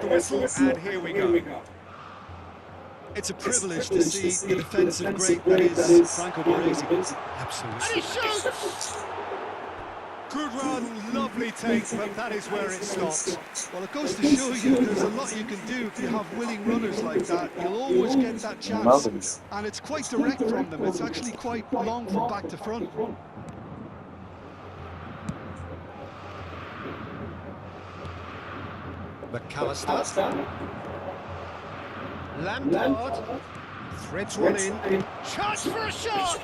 There's the whistle, and here we go. It's a privilege to see the defensive great that is Franco Baresi. Absolutely. And he shoots! Good run, lovely take, but that is where it stops. Well, it goes to show you there's a lot you can do if you have willing runners like that. You'll always get that chance. And it's quite direct from them. It's actually quite long from back to front. McAllister. Lampard. Threads one in. Chance for a shot!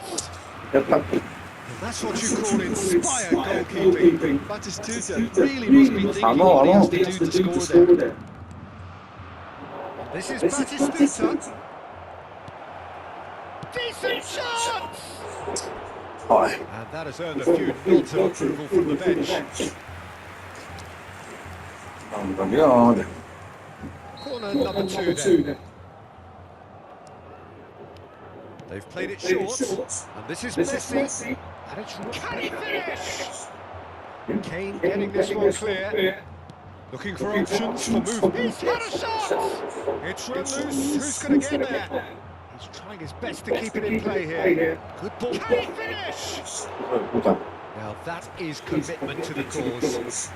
That's what you call inspired goalkeeping. Batistuta really must be thinking what he has to do to score there. This is Batistuta. Decent shot! And that has earned a few nods of approval from the bench. Corner number 2 then. They've played it short, and this is Messi. And it's can he finish? Kane getting this one clear. Looking for options for movement. He's had a shot! It's run loose. Who's going to get there? He's trying his best to keep it in play here. Good ball. Can he finish? Now that is commitment to the cause.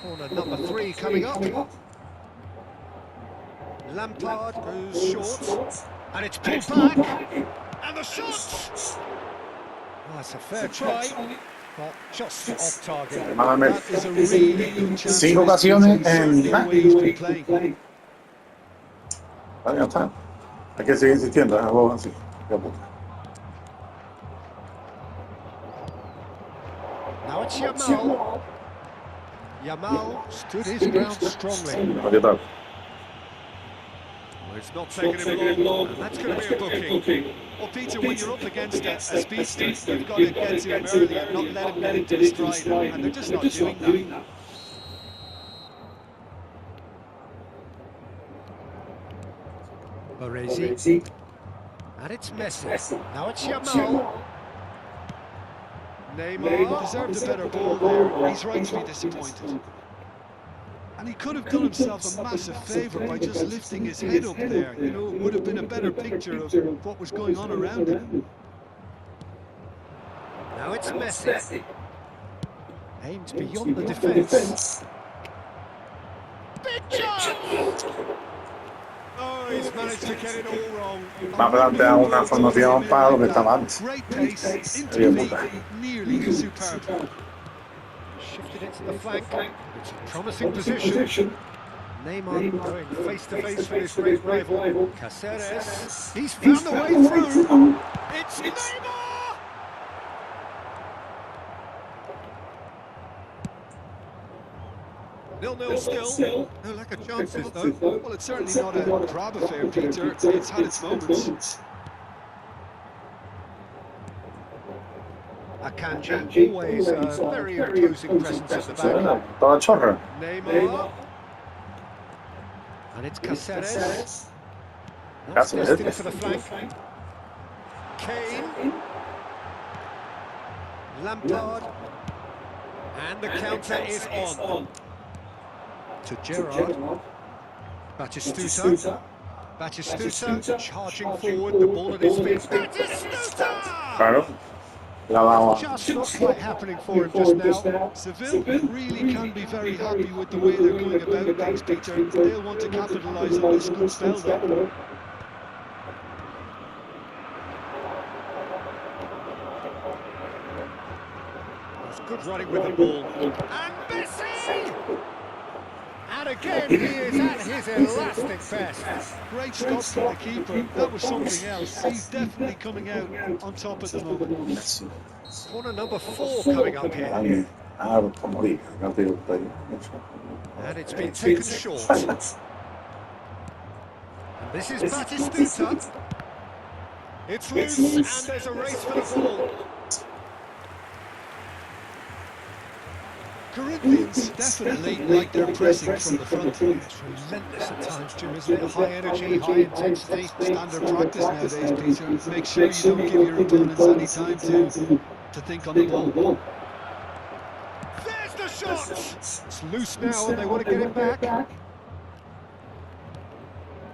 Corner number 3 coming up. Lampard goes short, and it's pulled back, and the shot! Oh, it's a fair try, but just off target. That is a really good chance. 5 ocasiones en... Ya está. Hay que seguir insistiendo, vos así. Now it's Yamal. Yamal stood his ground strongly. Well, it's not taking him long, and that's going to be a booking. Well, Peter, when you're up against a speedster, you've got to get to him early and not let him get into the stride, and they're just not doing that. Baresi. And it's Messi. Now it's Yamal. Neymar deserved a better ball there. He's right to be disappointed. And he could have done himself a massive favour by just lifting his head up there. You know, it would have been a better picture of what was going on around him. Now it's Messi. Aims beyond the defence. Big chance! Oh, he's managed to get it all wrong. Va a plantear una formación para lo que estaba antes. Great pace, into the league, nearly superb. Shifted it to the flank. It's a promising position. Neymar going face to face with his great rival, Caceres. He's found a way through. It's Neymar! 0-0 still. No lack of chances though. Well, it's certainly not a grab affair, Peter. It's had its moments. Akanji, always a very imposing presence at the back. Toda chorra. Neymar. And it's Caceres. That's Destined for the flank. Kane. Lampard. And the counter is on. To Gerrard. Batistuta. Batistuta charging forward, the ball at his feet. Batistuta! Claro. Just not quite happening for him just now. Seville really can be very happy with the way they're going about things, Peter. They'll want to capitalise on this good spell, though. It's good running with the ball. And Messi! And again, he is at his elastic best. Great stop from the keeper. That was something else. He's definitely coming out on top at the moment. Corner number 4 coming up here. And it's been taken short. And this is Batistuta. It's loose, and there's a race for the ball. Corinthians definitely like their pressing from the front. It's relentless at times, Jim, isn't it? High energy, high intensity. Standard practice nowadays, Peter. Make sure you don't give your opponents any time to think on the ball. shot! It's loose now and they want to get it back.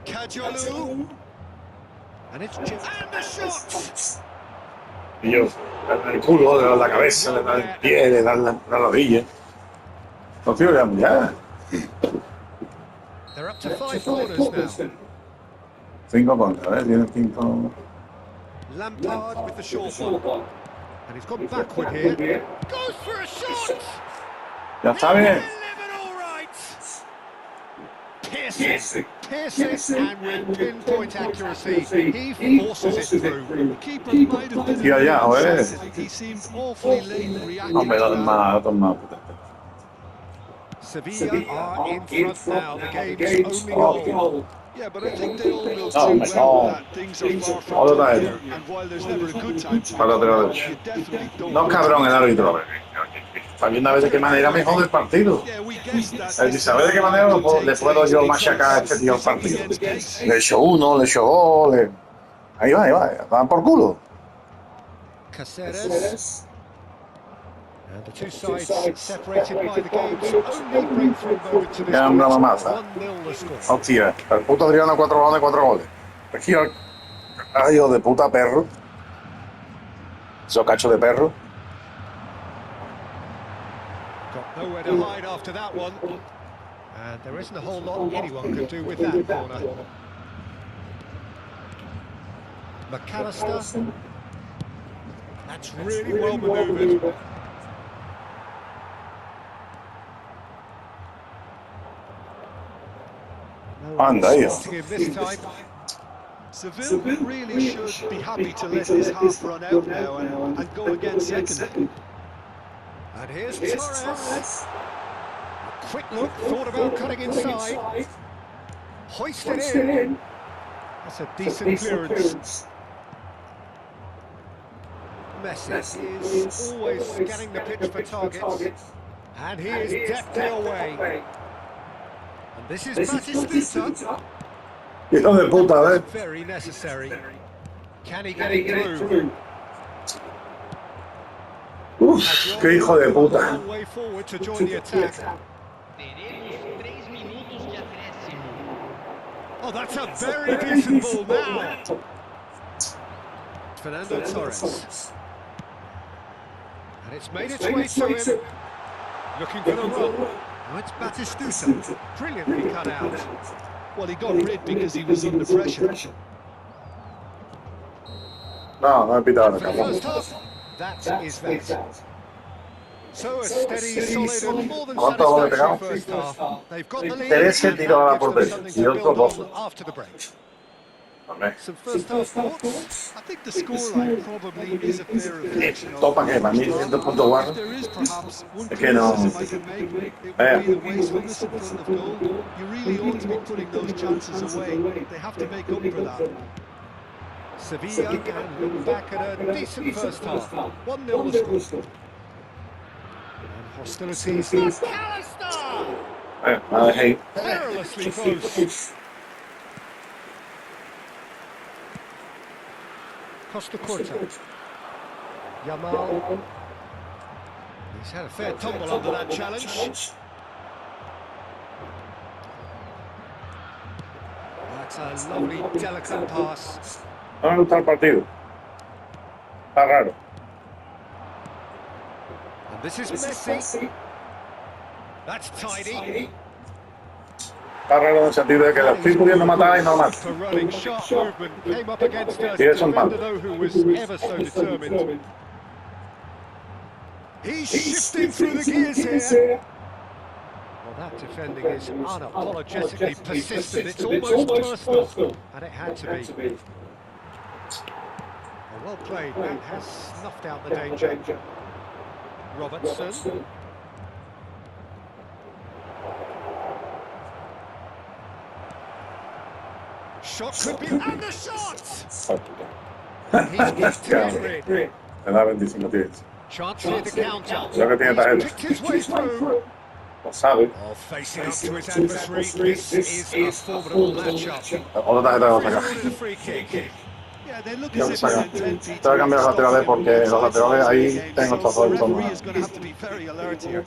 Kajolu. And it's and the shot! Y yo, el culo, le dan la cabeza, le dan el pie, le dan la rodilla. No, tío, ya. They're up to 5 corners now. 5 contra, a ver, tiene 5. Lampard with the short one. And he's gone backward here. Goes for a shot! Ya está bien. Piercing and with pinpoint accuracy, he forces it through. The keeper might have been Tío, ya, joder. he seemed awfully late in reacting No me to da that. más, más. Sevilla are in front now. The game's only goal. Yeah, but I think they all know Oh, too my well God. that things are far from All the done time. here. And while there's never a good time to Para otro you definitely don't. No, cabrón, el árbitro. Está viendo a ver de qué manera me jode el partido. Yeah, we guessed that. ¿Sabe de qué manera le puedo yo machacar a este tío el partido? Le echo uno, le echo dos, le... Ahí va, van por culo. Caceres. And the two sides separated by the game's only breakthrough moment to this Ya, una point. mamaza. 1-0 the score. Hostia, el puto Adriano 4 balones, 4 goles. Aquí, ay, hijo de puta perro. Esos cachos de perro. Got nowhere to hide after that one. And there isn't a whole lot anyone can do with that corner. McAllister. That's really well manoeuvred. Anda, hijo. This time. Seville really should be happy to let this half run out now and go again second. And here's Torres. A quick look, thought about cutting inside. Hoisted in. That's a decent clearance. Messi is always scanning the pitch for targets. And he is deftly away. And this is Batistuta. Hijo de puta, Very necessary. Can he get it through? Uf, qué hijo de puta. Long way forward to join the attack. Oh, that's a very decent ball now. Fernando Torres. And it's made its way to him. Looking for the run. Oh, it's Batistuta. Brilliantly cut out. Well, he got rid because he was under pressure. No, no he pitado la For the cabrón. first half, that is that. So a steady, solid and more than ¿Cuántos goles satisfactory pegamos? first half. They've got the lead 13 and tiros a la that gives them portería something y to otros build 12. on after the break. Hombre, Some first half thoughts? I think the scoreline probably is a fair reflection of topa que para mí 100.4. if there is perhaps one Es que no. criticism I can make, it would be the wastefulness in front of goal. You really ought to be putting those chances away. They have to make up for that. Sevilla can look back at a decent first half. 1-0 the score. And hostilities. McAllister! Nada, hey. Perilously close. Costa Curta. Yamal. He's had a fair tumble under that challenge. That's a lovely, delicate pass. No me gusta el partido. Está raro. And this is Messi. That's tidy. Está raro en el sentido de que lo estoy pudiendo matar y no mato. For running, sharp movement, came up against a Here's some defender fun. though who was ever so determined. He's shifting through the gears here. Well, that defending is unapologetically persistent. It's almost personal, and it had to be. Well played. That has snuffed out the danger. Robertson. Shot could be, and the shot! He's gifted rid. Me da 25 tiros. Chance here to counter. Creo que tiene tarjeta. He's picked his way through. Lo sabe. Oh, facing up to his adversary. This is a formidable matchup. Otra tarjeta que va a sacar. Awarded a free kick. Yeah, they look Tengo as que if they're sacar. intent Tengo que cambiar los laterales porque los laterales ahí tengo estos so the dos referee como. is going to have to be very alert here.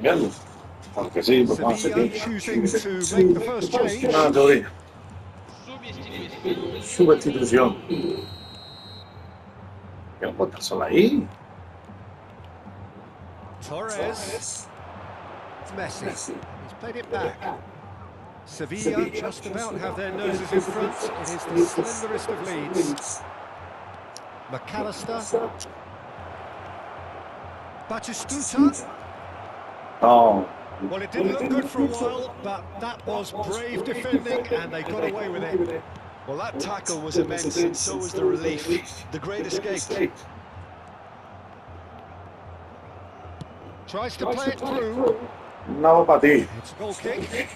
Bien. Aunque sí, pues vamos a Sevilla seguir. choosing to make the first change. Una teoría. Substitución. ¿Qué botas son ahí? Torres. Messi. He's played it back. Sevilla just about have their noses in front. It is the slenderest of leads. McAllister. Batistuta. Oh. Well, it didn't look good for a while, but that was brave defending, and they got away with it. Well, that tackle was immense, and so was the relief. The great escape. Tries to play it through. No para ti. It's a goal kick.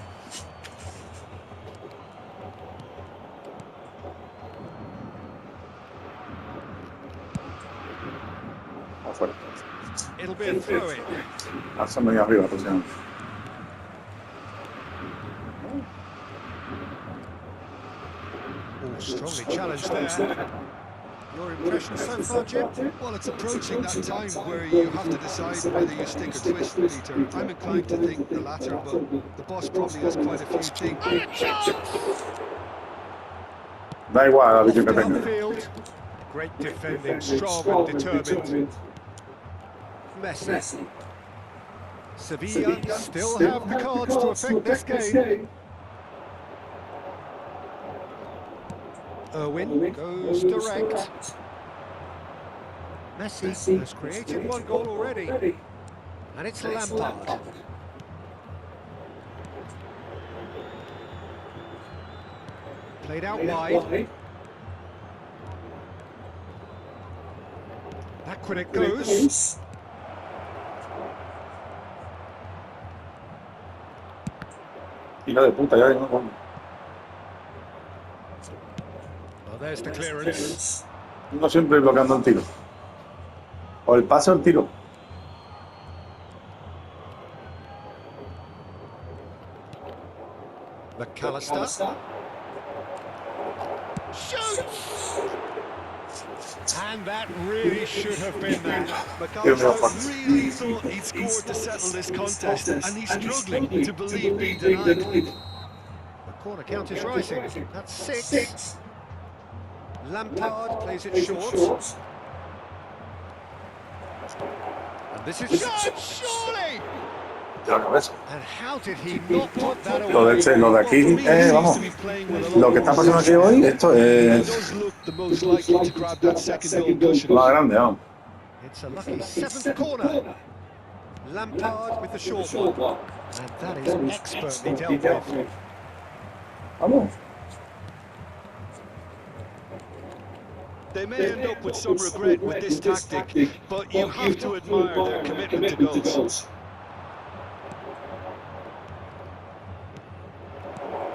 Afuera. It'll be a throw-in. Alzame ahí arriba, atención. Oh, strongly challenged there. Your impression so far, Jim? Well, it's approaching that time where you have to decide whether you stick or twist, Peter. I'm inclined to think the latter, but the boss probably has quite a few things. Da igual la visión que Off tenga. downfield. Great defending, strong and determined. Messi. Sevilla still have the cards to affect this game. Irwin goes direct. Messi has created one goal already. And it's Lampard. Played out wide. Back when it goes. Hija de puta, ya no. Well, there's the clearance. No siempre bloqueando el tiro. O el pase o el tiro. McAllister. Shoots! And that really should have been that. McAllister really thought he'd scored to settle this contest, and he's struggling to believe being denied. The corner count is rising. That's 6. Lampard plays it short. And this is shot, surely! De la cabeza. And how did he not put that Lo away? de aquí, vamos. Lo que está pasando aquí hoy, esto es más grande, vamos. It's a lucky 7th corner. Lampard with the short one. And that is expertly dealt with. Vamos. They may end up with some regret with this tactic, but you have to admire their commitment to goals.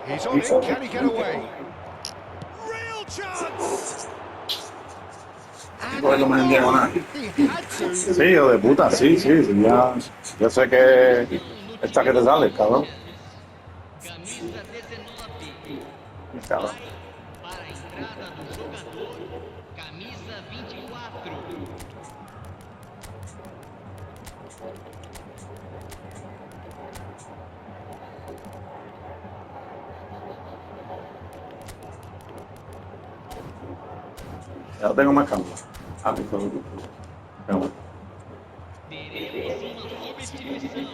He's on it, can he get away? Real chance! Pues lo me en diagonal. He had to. Sí, hijo de puta, sí, sí, sí, ya. Yo sé que esta que te sale, cabrón. Camisa 19. Cabrón. Para a entrada do jogador, camisa 24. Ya tengo más cambio. Ah, hijo de puta. Venga. Teremos uma substituição.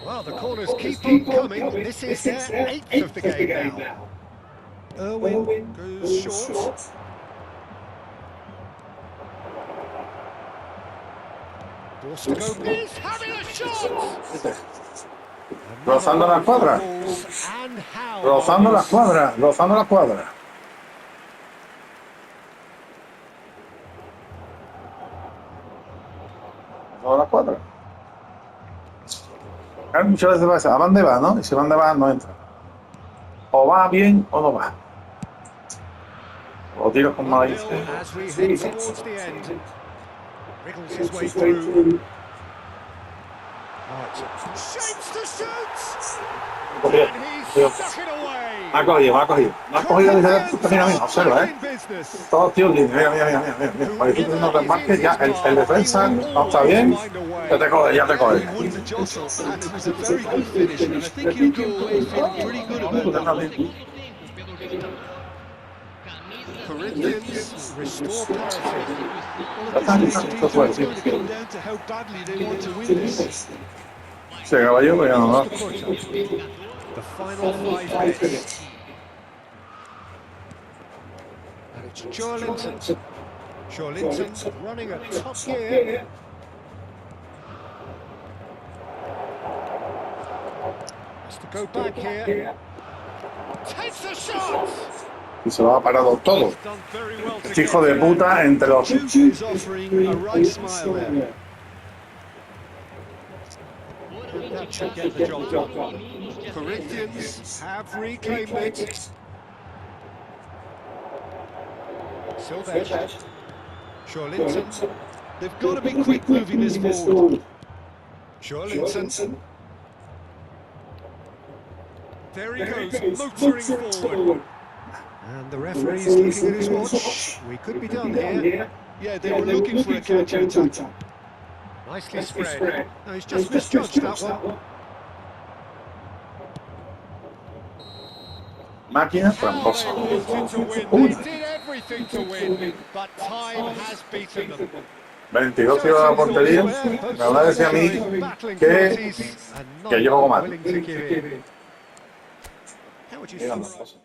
Well, the corners keep on coming. This is their 8th of the game now. Irwin goes short. Forced to go. He's having a shot! Rozando la cuadra. And how? Rozando la cuadra, rozando la cuadra. Rozando la cuadra. Claro, muchas veces pasa, ¿a dónde va, no? Y si va dónde va, no entra. O va bien o no va. O tiros con mala As we head towards the end, wriggles his way through. Right. Shapes to shoot! Cogido, And he's cogido. stuck it away! Me ha cogido, me ha cogido. Me ha cogido desde... Mira, mira, observa, In business. Todos tíos libres, mira, mira, mira, mira, mira. Para que tú no te marques, ya el defensa no está bien, ya te coge, ya te He coge. won the jostle, and it was a very good finish, and I think he'll go away feeling pretty good about that one. Segundo tempo pelo jogador. Camisa Corinthians restore parity. Well, at this stage, Peter, it's going to come down to how badly they want to win this. Se caballo, pero ya no va. The final 5 minutes. And it's Joelinton. Joelinton running at top gear. Has to go back here. Takes a shot! Y se lo ha parado todo. He's done very well to Este hijo de get there. puta entre los... Duke is offering a right smile there. That should get the job done. Corinthians have reclaimed it. Still there. Joelinton. They've got to be quick moving this forward. Joelinton. There he goes, motoring forward. And the referee's looking at his watch. We could be done here. Yeah, they were looking for a counter-attack. Nicely spread. No, he's just misjudged that one. Máquina Oh, tramposa. they wanted to win. They did everything to win, but time has beaten them. 22 tiros a la portería. Me van a decir a mí que yo juego mal. How would you Mira, feel? tramposa.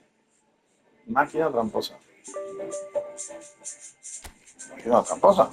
Máquina tramposa. Máquina tramposa.